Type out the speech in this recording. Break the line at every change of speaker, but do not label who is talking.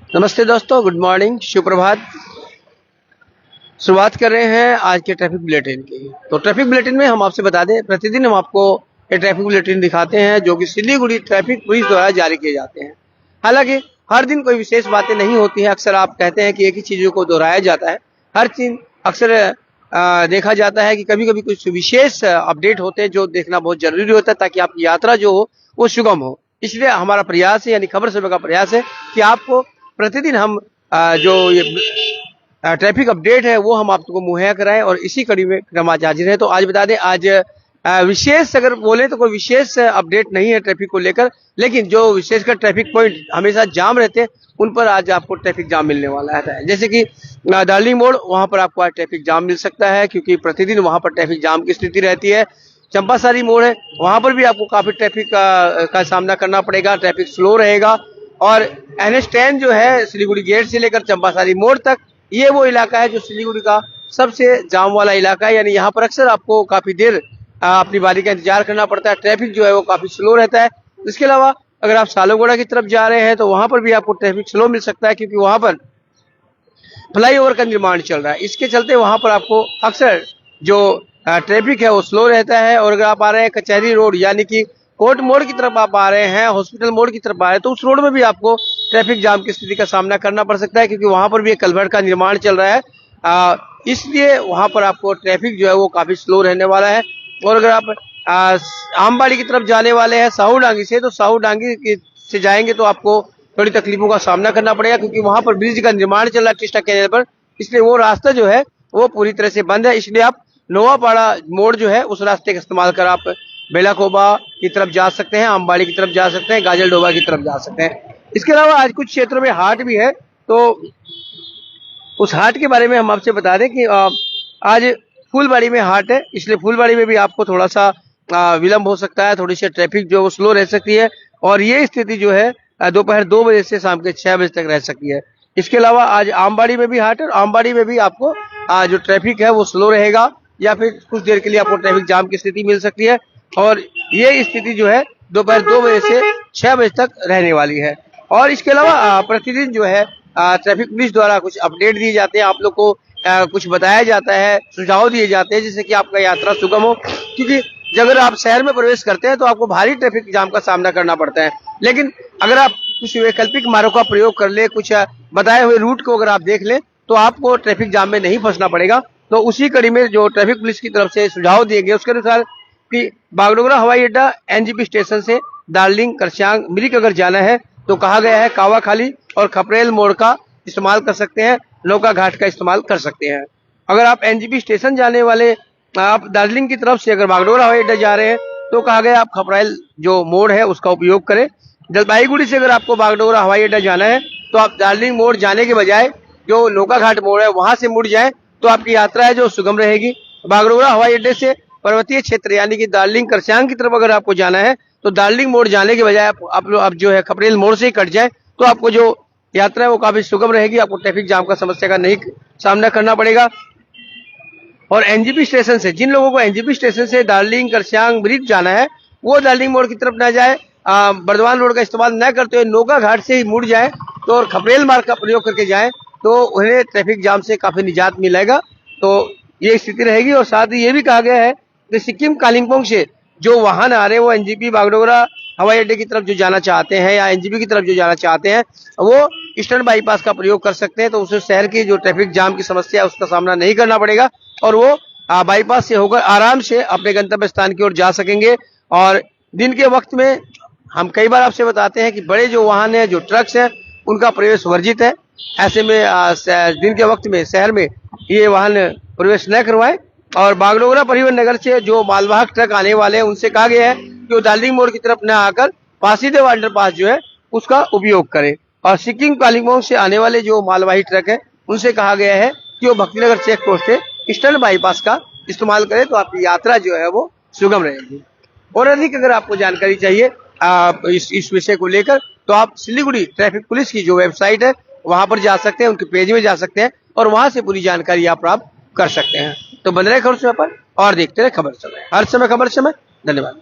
नमस्ते दोस्तों, good morning, सुप्रभात। शुरुआत कर रहे हैं आज के ट्रैफिक बुलेटिन की। तो ट्रैफिक बुलेटिन में हम आपसे बता दें, प्रतिदिन हम आपको ये ट्रैफिक बुलेटिन दिखाते हैं जो कि सिलीगुड़ी ट्रैफिक पुलिस द्वारा जारी किए जाते हैं। हालांकि हर दिन कोई विशेष बातें नहीं होती हैं। अक्सर आप कहते हैं कि एक ही चीज़ों को दोहराया जाता है। हर चीज अक्सर देखा जाता है कि कभी कभी कुछ विशेष अपडेट होते हैं जो देखना बहुत जरूरी होता है ताकि आपकी यात्रा जो हो वो सुगम हो। इसलिए हमारा प्रयास है, यानी खबर समय का प्रयास है कि आपको प्रतिदिन हम जो ये ट्रैफिक अपडेट है वो हम आपको मुहैया कराएं और इसी कड़ी में हम आज हाजिर है। तो आज बता दें, आज विशेष अगर बोले तो कोई विशेष अपडेट नहीं है ट्रैफिक को लेकर, लेकिन जो विशेषकर ट्रैफिक पॉइंट हमेशा जाम रहते हैं उन पर आज आपको ट्रैफिक जाम मिलने वाला है। जैसे कि डार्लिंग मोड़, वहां पर आपको आज ट्रैफिक जाम मिल सकता है क्योंकि प्रतिदिन वहां पर ट्रैफिक जाम की स्थिति रहती है। चंपासारी मोड़ है, वहां पर भी आपको काफी ट्रैफिक का सामना करना पड़ेगा, ट्रैफिक स्लो रहेगा। और NH10 जो है सिलीगुड़ी गेट से लेकर चंपासारी मोड़ तक, ये वो इलाका है जो सिलीगुड़ी का सबसे जाम वाला इलाका है। यानी यहाँ पर अक्सर आपको काफी देर अपनी बारी का इंतजार करना पड़ता है, ट्रैफिक जो है वो काफी स्लो रहता है। इसके अलावा अगर आप सालोगोड़ा की तरफ जा रहे हैं तो वहां पर भी आपको ट्रैफिक स्लो मिल सकता है क्योंकि वहां पर फ्लाईओवर का निर्माण चल रहा है। इसके चलते वहां पर आपको अक्सर जो ट्रैफिक है वो स्लो रहता है। और अगर आप आ रहे हैं कचहरी रोड यानी कि कोर्ट मोड़ की तरफ आप आ रहे हैं, हॉस्पिटल मोड़ की तरफ आ रहे हैं, तो उस रोड में भी आपको ट्रैफिक जाम की स्थिति का सामना करना पड़ सकता है क्योंकि वहां पर भी एक कलवर्ट का निर्माण चल रहा है। इसलिए वहां पर आपको ट्रैफिक जो है वो काफी स्लो रहने वाला है। और अगर आप आमबाड़ी की तरफ जाने वाले हैं साहूडांगी से, तो साहूडांगी से जाएंगे तो आपको थोड़ी तकलीफों का सामना करना पड़ेगा क्योंकि वहां पर ब्रिज का निर्माण चल रहा है कृष्णा कैनाल पर, इसलिए वो रास्ता जो है वो पूरी तरह से बंद है। इसलिए आप नोवापाड़ा मोड़ जो है उस रास्ते का इस्तेमाल कर आप बेलाकोबा की तरफ जा सकते हैं, आमबाड़ी की तरफ जा सकते हैं, गाजल डोबा की तरफ जा सकते हैं। इसके अलावा आज कुछ क्षेत्रों में हाट भी है, तो उस हाट के बारे में हम आपसे बता दें कि आज फूलबाड़ी में हाट है, इसलिए फूलबाड़ी में भी आपको थोड़ा सा विलंब हो सकता है, थोड़ी सी ट्रैफिक जो वो स्लो रह सकती है। और ये स्थिति जो है दोपहर 2 बजे से शाम के 6 बजे तक रह सकती है। इसके अलावा आज आमबाड़ी में भी हाट है और आमबाड़ी में भी आपको जो ट्रैफिक है वो स्लो रहेगा या फिर कुछ देर के लिए आपको ट्रैफिक जाम की स्थिति मिल सकती है। और ये स्थिति जो है दोपहर 2 बजे से 6 बजे तक रहने वाली है। और इसके अलावा प्रतिदिन जो है ट्रैफिक पुलिस द्वारा कुछ अपडेट दिए जाते हैं, आप लोग को कुछ बताया जाता है, सुझाव दिए जाते हैं जिससे कि आपका यात्रा सुगम हो। क्योंकि अगर आप शहर में प्रवेश करते हैं तो आपको भारी ट्रैफिक जाम का सामना करना पड़ता है, लेकिन अगर आप कुछ वैकल्पिक मार्गों का प्रयोग कर ले, कुछ बताए हुए रूट को अगर आप देख लें तो आपको ट्रैफिक जाम में नहीं फंसना पड़ेगा। तो उसी कड़ी में जो ट्रैफिक पुलिस की तरफ से सुझाव दिए गए उसके अनुसार कि बागडोगरा हवाई अड्डा NGP स्टेशन से दार्जिलिंग, करसियांग, मिरिक अगर जाना है तो कहा गया है कावाखाली और खपरेल मोड़ का इस्तेमाल कर सकते हैं, नौका घाट का इस्तेमाल कर सकते हैं। अगर आप NGP स्टेशन जाने वाले आप दार्जिलिंग की तरफ से अगर बागडोगरा हवाई अड्डा जा रहे हैं तो कहा गया आप खपरेल जो मोड़ है उसका उपयोग करें। जलपाईगुड़ी से अगर आपको बागडोगरा हवाई अड्डा जाना है तो आप दार्जिलिंग मोड़ जाने के बजाय जो नौका घाट मोड़ है वहां से मुड़ जाएं तो आपकी यात्रा है जो सुगम रहेगी। बागडोगरा हवाई अड्डे से पर्वतीय क्षेत्र यानी कि दार्जिलिंग, करसियांग की तरफ अगर आपको जाना है तो दार्जिलिंग मोड़ जाने के बजाय आप जो है खपरेल मोड़ से ही कट जाए तो आपको जो यात्रा है वो काफी सुगम रहेगी, आपको ट्रैफिक जाम का समस्या का नहीं सामना करना पड़ेगा। और NGP स्टेशन से जिन लोगों को NGP स्टेशन से दार्जिलिंग, करसियांग, मिरिक जाना है वो दार्जिलिंग मोड़ की तरफ ना जाए, बर्दवान रोड का इस्तेमाल न करते हुए नौका घाट से ही मुड़ जाए तो और खपरेल मार्ग का प्रयोग करके जाए तो उन्हें ट्रैफिक जाम से काफी निजात मिलेगा। तो ये स्थिति रहेगी। और साथ ही ये भी कहा गया है कि सिक्किम कालिम्पोंग से जो वाहन आ रहे हैं वो NGP बागडोगरा हवाई अड्डे की तरफ जो जाना चाहते हैं या NGP की तरफ जो जाना चाहते हैं वो ईस्टर्न बाईपास का प्रयोग कर सकते हैं, तो उससे शहर की जो ट्रैफिक जाम की समस्या है उसका सामना नहीं करना पड़ेगा और वो बाईपास से होकर आराम से अपने गंतव्य स्थान की ओर जा सकेंगे। और दिन के वक्त में हम कई बार आपसे बताते हैं कि बड़े जो वाहन है, जो ट्रक्स हैं, उनका प्रवेश वर्जित है। ऐसे में दिन के वक्त में शहर में ये वाहन प्रवेश न करवाएं। और बागडोगरा परिवहन नगर से जो मालवाहक ट्रक आने वाले हैं उनसे कहा गया है कि वो दार्जिलिंग मोड़ की तरफ न आकर पासीदेव अंडरपास जो है उसका उपयोग करें। और सिक्किम कालिम्पोंग से आने वाले जो मालवाही ट्रक है उनसे कहा गया है कि वो भक्तिनगर चेक पोस्ट से ईस्टर्न बाईपास का इस्तेमाल करें तो आपकी यात्रा जो है वो सुगम रहेगी। और अधिक अगर आपको जानकारी चाहिए इस विषय को लेकर तो आप सिलीगुड़ी ट्रैफिक पुलिस की जो वेबसाइट है वहां पर जा सकते हैं, उनके पेज में जा सकते हैं और वहां से पूरी जानकारी आप प्राप्त कर सकते हैं। तो बन रहे खबर समय पर और देखते रहे खबर समय, हर समय खबर समय। धन्यवाद।